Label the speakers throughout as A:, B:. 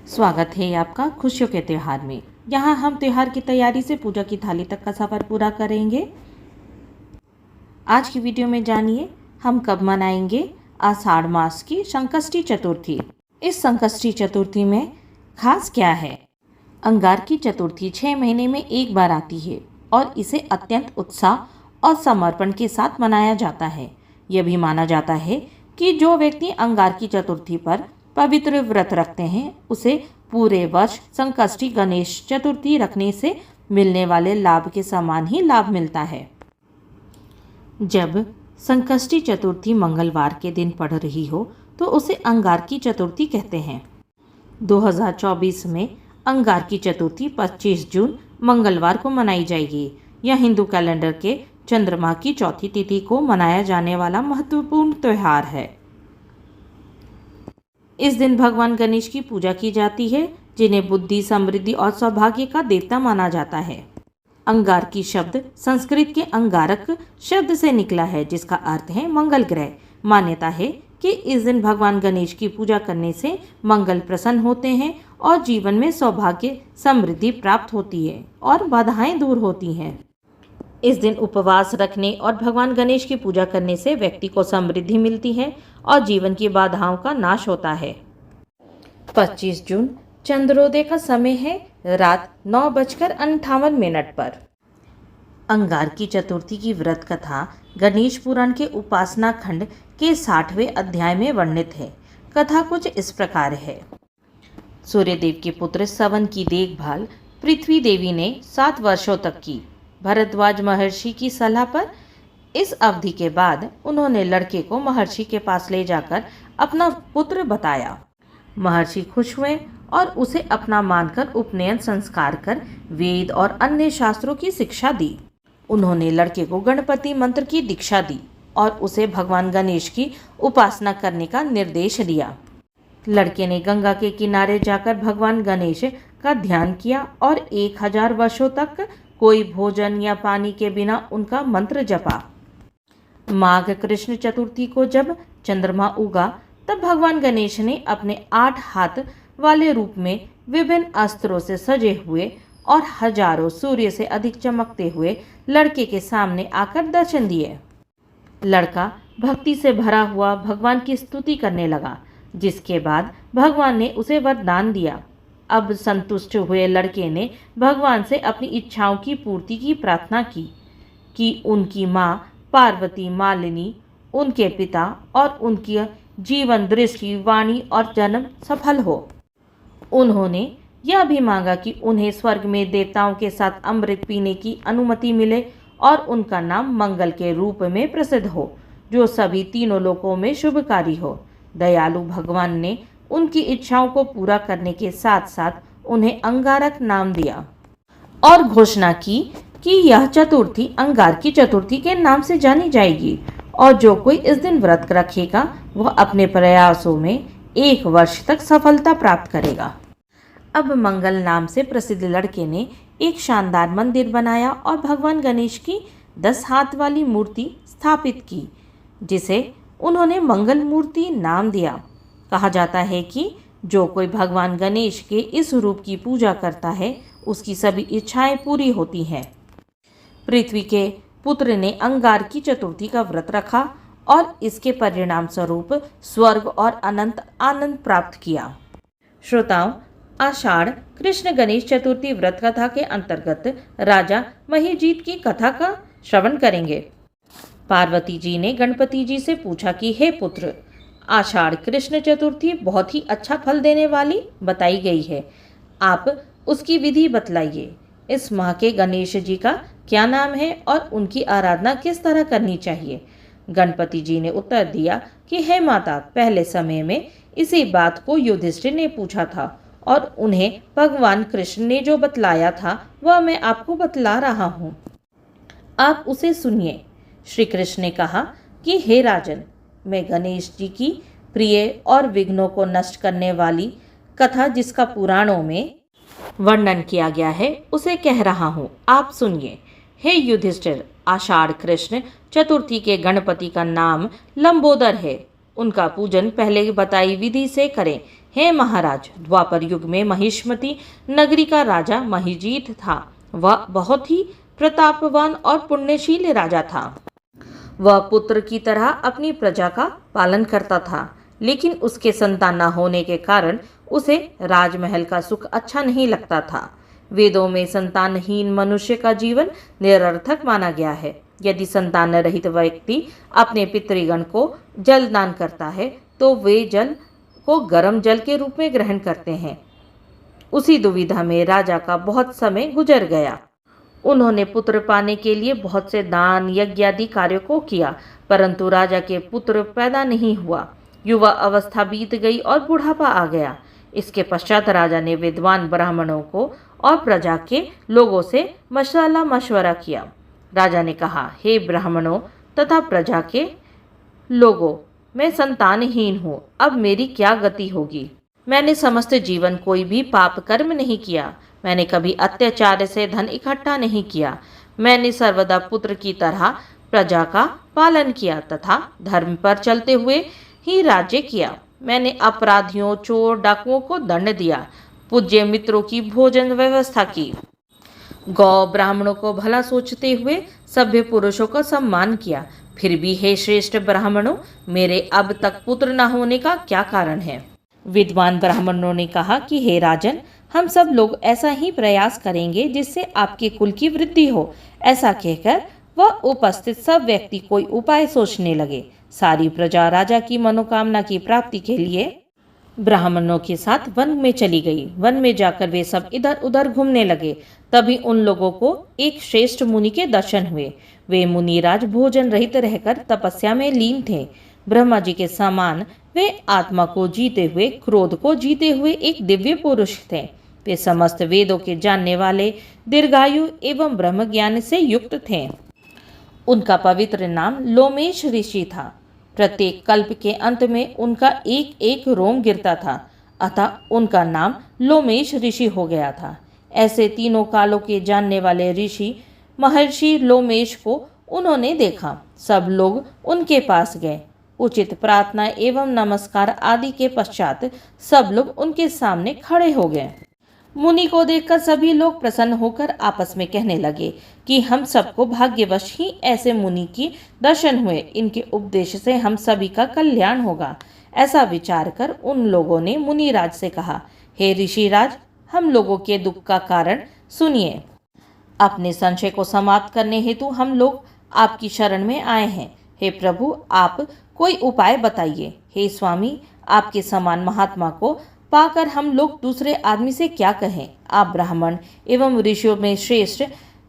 A: स्वागत है आपका खुशियों के त्यौहार में। यहाँ हम त्यौहार की तैयारी से पूजा की थाली तक का सफ़र पूरा करेंगे। आज की वीडियो में जानिए हम कब मनाएंगे आषाढ़ मास की संकष्टी चतुर्थी। इस संकष्टी चतुर्थी में खास क्या है? अंगारकी चतुर्थी 6 महीने में एक बार आती है और इसे अत्यंत उत्साह और समर्पण के साथ मनाया जाता है। यह भी माना जाता है कि जो व्यक्ति अंगारकी चतुर्थी पर पवित्र व्रत रखते हैं उसे पूरे वर्ष संकष्टी गणेश चतुर्थी रखने से मिलने वाले लाभ के समान ही लाभ मिलता है। जब संकष्टी चतुर्थी मंगलवार के दिन पड़ रही हो तो उसे अंगारकी चतुर्थी कहते हैं। 2024 में अंगारकी चतुर्थी 25 जून मंगलवार को मनाई जाएगी। यह हिंदू कैलेंडर के चंद्रमा की चौथी तिथि को मनाया जाने वाला महत्वपूर्ण त्यौहार है। इस दिन भगवान गणेश की पूजा की जाती है, जिन्हें बुद्धि, समृद्धि और सौभाग्य का देवता माना जाता है। अंगारकी शब्द संस्कृत के अंगारक शब्द से निकला है, जिसका अर्थ है मंगल ग्रह। मान्यता है कि इस दिन भगवान गणेश की पूजा करने से मंगल प्रसन्न होते हैं और जीवन में सौभाग्य, समृद्धि प्राप्त होती है और बाधाएं दूर होती हैं। इस दिन उपवास रखने और भगवान गणेश की पूजा करने से व्यक्ति को समृद्धि मिलती है और जीवन की बाधाओं का नाश होता है। 25 जून चंद्रोदय का समय है, रात 9:58 पर। अंगारकी चतुर्थी की व्रत कथा गणेश पुराण के उपासना खंड के 60वें अध्याय में वर्णित है। कथा कुछ इस प्रकार है। सूर्यदेव के पुत्र सवन की देखभाल पृथ्वी देवी ने 7 वर्षों तक की। भरद्वाज महर्षि की सलाह पर इस अवधि के बाद उन्होंने लड़के को महर्षि के पास ले जाकर अपना पुत्र बताया। महर्षि खुश हुए और उसे अपना मानकर उपनयन संस्कार कर वेद और अन्य शास्त्रों की शिक्षा दी। उन्होंने लड़के को गणपति मंत्र की दीक्षा दी और उसे भगवान गणेश की उपासना करने का निर्देश दिया। लड़के ने गंगा के किनारे जाकर भगवान गणेश का ध्यान किया और 1000 वर्षों तक कोई भोजन या पानी के बिना उनका मंत्र जपा। माघ कृष्ण चतुर्थी को जब चंद्रमा उगा तब भगवान गणेश ने अपने 8 हाथ वाले रूप में विभिन्न अस्त्रों से सजे हुए और हजारों सूर्य से अधिक चमकते हुए लड़के के सामने आकर दर्शन दिए। लड़का भक्ति से भरा हुआ भगवान की स्तुति करने लगा, जिसके बाद भगवान ने उसे वरदान दिया। अब संतुष्ट हुए लड़के ने भगवान से अपनी इच्छाओं की पूर्ति की प्रार्थना की कि उनकी माँ पार्वती मालिनी, उनके पिता और उनकी जीवन, दृष्टि, वाणी और जन्म सफल हो। उन्होंने यह भी मांगा कि उन्हें स्वर्ग में देवताओं के साथ अमृत पीने की अनुमति मिले और उनका नाम मंगल के रूप में प्रसिद्ध हो, जो सभी तीनों लोकों में शुभकारी हो। दयालु भगवान ने उनकी इच्छाओं को पूरा करने के साथ साथ उन्हें अंगारक नाम दिया और घोषणा की कि यह चतुर्थी अंगारकी चतुर्थी के नाम से जानी जाएगी और जो कोई इस दिन व्रत रखेगा वह अपने प्रयासों में 1 वर्ष तक सफलता प्राप्त करेगा। अब मंगल नाम से प्रसिद्ध लड़के ने एक शानदार मंदिर बनाया और भगवान गणेश की 10 हाथ वाली मूर्ति स्थापित की, जिसे उन्होंने मंगल मूर्ति नाम दिया। कहा जाता है कि जो कोई भगवान गणेश के इस रूप की पूजा करता है उसकी सभी इच्छाएं पूरी होती हैं। पृथ्वी के पुत्र ने अंगारकी चतुर्थी का व्रत रखा और इसके परिणाम स्वरूप स्वर्ग और अनंत आनंद प्राप्त किया। श्रोताओं, आषाढ़ कृष्ण गणेश चतुर्थी व्रत कथा के अंतर्गत राजा महिजीत की कथा का श्रवण करेंगे। पार्वती जी ने गणपति जी से पूछा कि हे पुत्र, आषाढ़ कृष्ण चतुर्थी बहुत ही अच्छा फल देने वाली बताई गई है, आप उसकी विधि बतलाइए। इस माह के गणेश जी का क्या नाम है और उनकी आराधना किस तरह करनी चाहिए? गणपति जी ने उत्तर दिया कि हे माता, पहले समय में इसी बात को युधिष्ठिर ने पूछा था और उन्हें भगवान कृष्ण ने जो बतलाया था वह मैं आपको बतला रहा हूँ, आप उसे सुनिए। श्री कृष्ण ने कहा कि हे राजन, मैं गणेश जी की प्रिय और विघ्नों को नष्ट करने वाली कथा जिसका पुराणों में वर्णन किया गया है उसे कह रहा हूँ, आप सुनिए। हे युधिष्ठिर, आषाढ़ कृष्ण चतुर्थी के गणपति का नाम लंबोदर है। उनका पूजन पहले बताई विधि से करें। हे महाराज, द्वापर युग में महिष्मति नगरी का राजा महिजीत था। वह बहुत ही प्रतापवान और पुण्यशील राजा था। वह पुत्र की तरह अपनी प्रजा का पालन करता था, लेकिन उसके संतान न होने के कारण उसे राजमहल का सुख अच्छा नहीं लगता था। वेदों में संतानहीन मनुष्य का जीवन निरर्थक माना गया है। यदि संतान रहित व्यक्ति अपने पितृगण को जल दान करता है तो वे जल को गर्म जल के रूप में ग्रहण करते हैं। उसी दुविधा में राजा का बहुत समय गुजर गया। उन्होंने पुत्र पाने के लिए बहुत से दान यज्ञ आदि कार्यों को किया, परंतु राजा के पुत्र पैदा नहीं हुआ। युवा अवस्था बीत गई और बुढ़ापा आ गया। इसके पश्चात राजा ने विद्वान ब्राह्मणों को और प्रजा के लोगों से मशवरा किया। राजा ने कहा, हे ब्राह्मणों तथा प्रजा के लोगों, मैं संतानहीन हूँ। अब मेरी क्या गति होगी? मैंने समस्त जीवन कोई भी पाप कर्म नहीं किया। मैंने कभी अत्याचार से धन इकट्ठा नहीं किया। मैंने सर्वदा पुत्र की तरह प्रजा का पालन किया तथा धर्म पर चलते हुए ही राज्य किया। मैंने अपराधियों, चोर, डाकुओं को दंड दिया, पूज्य मित्रों की भोजन व्यवस्था की, गौ ब्राह्मणों को भला सोचते हुए सभ्य पुरुषों का सम्मान किया। फिर भी हे श्रेष्ठ ब्राह्मणों, मेरे अब तक पुत्र न होने का क्या कारण है? विद्वान ब्राह्मणों ने कहा कि हे राजन, हम सब लोग ऐसा ही प्रयास करेंगे जिससे आपके कुल की वृद्धि हो। ऐसा कहकर वह उपस्थित सब व्यक्ति कोई उपाय सोचने लगे। सारी प्रजा राजा की मनोकामना की प्राप्ति के लिए ब्राह्मणों के साथ वन में चली गई। वन में जाकर वे सब इधर उधर घूमने लगे। तभी उन लोगों को एक श्रेष्ठ मुनि के दर्शन हुए। वे मुनिराज भोजन रहित रहकर तपस्या में लीन थे। ब्रह्मा जी के समान वे आत्मा को जीते हुए, क्रोध को जीते हुए एक दिव्य पुरुष थे। वे समस्त वेदों के जानने वाले, दीर्घायु एवं ब्रह्म ज्ञान से युक्त थे। उनका पवित्र नाम लोमेश ऋषि था। प्रत्येक कल्प के अंत में उनका एक एक रोम गिरता था, अतः उनका नाम लोमेश ऋषि हो गया था। ऐसे तीनों कालों के जानने वाले ऋषि महर्षि लोमेश को उन्होंने देखा। सब लोग उनके पास गए। उचित प्रार्थना एवं नमस्कार आदि के पश्चात सब लोग उनके सामने खड़े हो गए। मुनि को देखकर सभी लोग प्रसन्न होकर आपस में कहने लगे कि हम सबको भाग्यवश ही ऐसे मुनि की दर्शन हुए। इनके उपदेश से हम सभी का कल्याण होगा। ऐसा विचार कर उन लोगों ने मुनिराज से कहा, हे ऋषिराज, हम लोगों के दुख का कारण सुनिए। अपने संशय को समाप्त करने हेतु हम लोग आपकी शरण में आए हैं। हे प्रभु, आप कोई उपाय बताइए। हे स्वामी, आपके समान महात्मा को पाकर हम लोग दूसरे आदमी से क्या कहें? आप ब्राह्मण एवं ऋषियों में श्रेष्ठ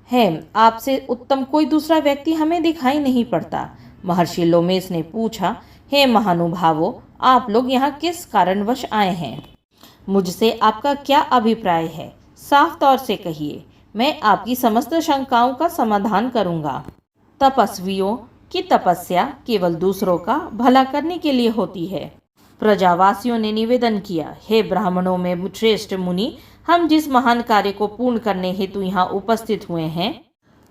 A: हैं। आपसे उत्तम कोई दूसरा व्यक्ति हमें दिखाई नहीं पड़ता। महर्षि लोमेश ने पूछा, हे महानुभावों, आप लोग यहाँ किस कारणवश आए हैं? मुझसे आपका क्या अभिप्राय है? साफ तौर से कहिए, मैं आपकी समस्त शंकाओं का समाधान करूंगा। तपस्वियों की तपस्या केवल दूसरों का भला करने के लिए होती है। प्रजावासियों ने निवेदन किया, हे ब्राह्मणों में श्रेष्ठ मुनि, हम जिस महान कार्य को पूर्ण करने हेतु यहाँ उपस्थित हुए हैं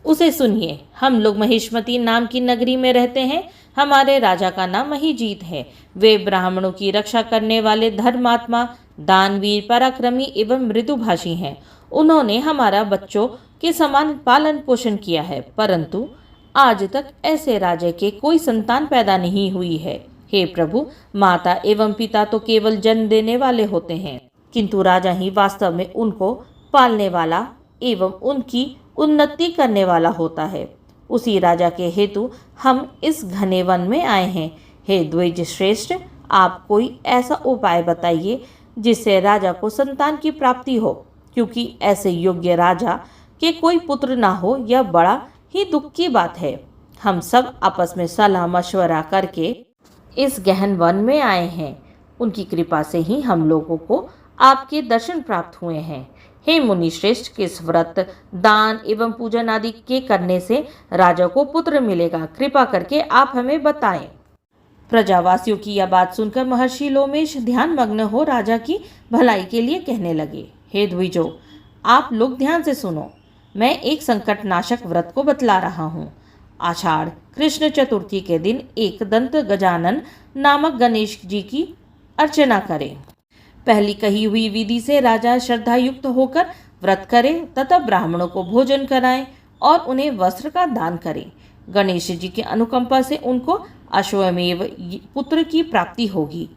A: उसे सुनिए। हम लोग महिष्मती नाम की नगरी में रहते हैं। हमारे राजा का नाम महिजीत है। वे ब्राह्मणों की रक्षा करने वाले धर्मात्मा, दानवीर, पराक्रमी एवं मृदुभाषी हैं। उन्होंने हमारा बच्चों के समान पालन पोषण किया है, परंतु आज तक ऐसे राजा के कोई संतान पैदा नहीं हुई है। हे प्रभु, माता एवं पिता तो केवल जन्म देने वाले होते हैं, किंतु राजा ही वास्तव में उनको पालने वाला एवं उनकी उन्नति करने वाला होता है। उसी राजा के हेतु हम इस घने वन में आए हैं। हे द्विज श्रेष्ठ, आप कोई ऐसा उपाय बताइए जिससे राजा को संतान की प्राप्ति हो, क्योंकि ऐसे योग्य राजा के कोई पुत्र ना हो यह बड़ा ही दुख की बात है। हम सब आपस में सलाह मशवरा करके इस गहन वन में आए हैं। उनकी कृपा से ही हम लोगों को आपके दर्शन प्राप्त हुए हैं। हे मुनि श्रेष्ठ, किस व्रत, दान एवं पूजन आदि के करने से राजा को पुत्र मिलेगा? कृपा करके आप हमें बताएं। प्रजावासियों की यह बात सुनकर महर्षि लोमेश ध्यान मग्न हो राजा की भलाई के लिए कहने लगे, हे द्विजो, आप लोग ध्यान से सुनो। मैं एक संकटनाशक व्रत को बतला रहा हूँ। आषाढ़ कृष्ण चतुर्थी के दिन एक दंत गजानन नामक गणेश जी की अर्चना करें। पहली कही हुई विधि से राजा श्रद्धायुक्त होकर व्रत करें तथा ब्राह्मणों को भोजन कराएं और उन्हें वस्त्र का दान करें। गणेश जी की अनुकंपा से उनको अश्वमेव पुत्र की प्राप्ति होगी।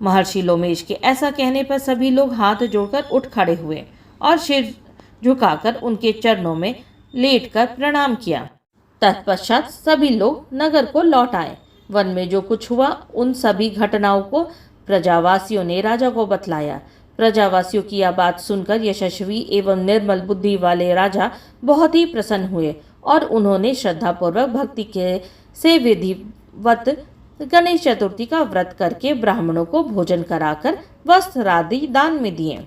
A: महर्षि लोमेश के ऐसा कहने पर सभी लोग हाथ जोड़कर उठ खड़े हुए और सिर झुकाकर उनके चरणों में लेटकर प्रणाम किया। तत्पश्चात सभी लोग नगर को लौट आए। वन में जो कुछ हुआ उन सभी घटनाओं को प्रजावासियों ने राजा को बतलाया। प्रजावासियों की यह बात सुनकर यशस्वी एवं निर्मल बुद्धि वाले राजा बहुत ही प्रसन्न हुए और उन्होंने श्रद्धापूर्वक भक्ति के से विधिवत गणेश चतुर्थी का व्रत करके ब्राह्मणों को भोजन कराकर वस्त्र आदि दान में दिए।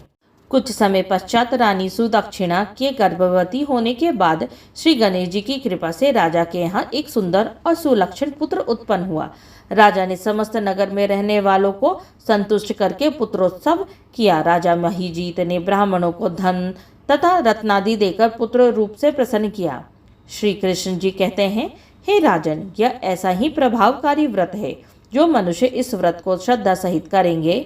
A: कुछ समय पश्चात रानी सुदक्षिणा के गर्भवती होने के बाद श्री गणेश जी की कृपा से राजा के यहाँ एक सुंदर और सुलक्षण पुत्र उत्पन्न हुआ। राजा ने समस्त नगर में रहने वालों को संतुष्ट करके पुत्रोत्सव किया। राजा महीजीत ने ब्राह्मणों को धन तथा रत्नादि देकर पुत्र रूप से प्रसन्न किया। श्री कृष्ण जी कहते हैं, हे राजन, यह ऐसा ही प्रभावकारी व्रत है। जो मनुष्य इस व्रत को श्रद्धा सहित करेंगे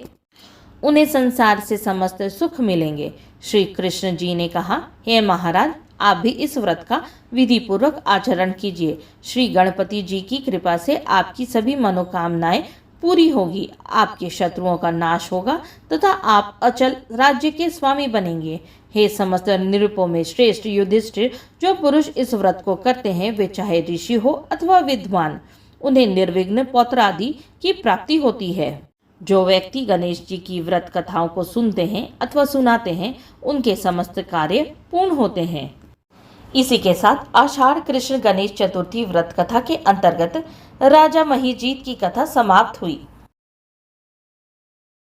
A: उन्हें संसार से समस्त सुख मिलेंगे। श्री कृष्ण जी ने कहा, हे महाराज, आप भी इस व्रत का विधि पूर्वक आचरण कीजिए। श्री गणपति जी की कृपा से आपकी सभी मनोकामनाएं पूरी होगी, आपके शत्रुओं का नाश होगा तथा आप अचल राज्य के स्वामी बनेंगे। हे समस्त निरूपों में श्रेष्ठ युधिष्ठिर, जो पुरुष इस व्रत को करते हैं वे चाहे ऋषि हो अथवा विद्वान, उन्हें निर्विघ्न पौत्र आदि की प्राप्ति होती है। जो व्यक्ति गणेश जी की व्रत कथाओं को सुनते हैं अथवा सुनाते हैं उनके समस्त कार्य पूर्ण होते हैं। इसी के साथ आषाढ़ कृष्ण गणेश चतुर्थी व्रत कथा के अंतर्गत राजा महीजीत की कथा समाप्त हुई।